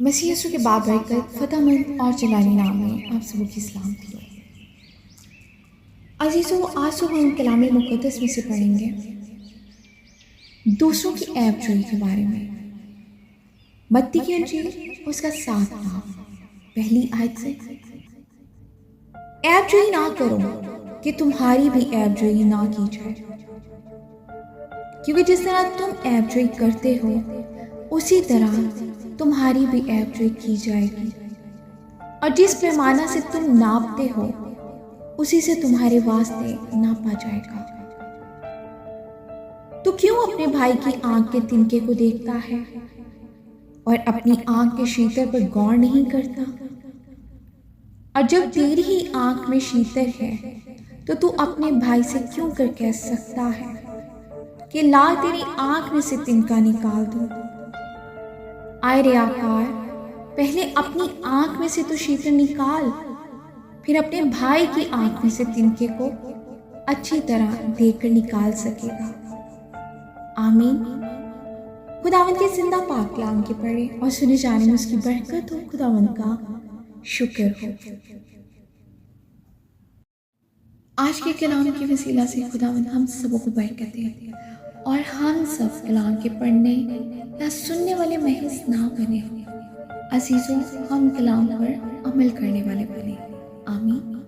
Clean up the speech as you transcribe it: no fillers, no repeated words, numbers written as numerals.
मसीह यीशु के बाबरकत फ़तेहमंद और जलाली नाम में आप सबों की सलामती हो। अजीज़ों, आज सुबह हम कलाम मुक़द्दस में से पढ़ेंगे दूसरों की ऐबजोई के बारे में। मत्ती की इंजील उसका 7 बाब पहली आयत से, ऐबजोई ना करो कि तुम्हारी भी ऐबजोई ना की जाए, क्योंकि जिस तरह तुम ऐबजोई करते हो उसी तरह तुम्हारी भी ऐबजोई की जाएगी, और जिस पैमाना से तुम नापते हो उसी से तुम्हारे वास्ते नापा जाएगा। तो क्यों अपने भाई की आंख के तिनके को देखता है और अपनी आंख के शीतर पर गौर नहीं करता? और जब तेरी ही आंख में शीतर है तो तू अपने भाई से क्यों कर कह सकता है कि ला तेरी आंख में से तिनका निकाल दूं? आए रियाकार, पहले अपनी आंख में से तो शीतर निकाल, फिर अपने भाई की आंख में से तिनके को अच्छी तरह देखकर निकाल सकेगा। आमीन। खुदावंद के जिंदा पाक कलाम के पढ़े और सुने जाने में उसकी बरकत हो। खुदावंद का शुक्र हो। आज के कलाम के वसीला से खुदावंद हम सबों को बरकत दे और हम सब कलाम के पढ़ने या सुनने वाले महज ना बने, अजीजों हम कलाम पर अमल करने वाले बने। आमीन।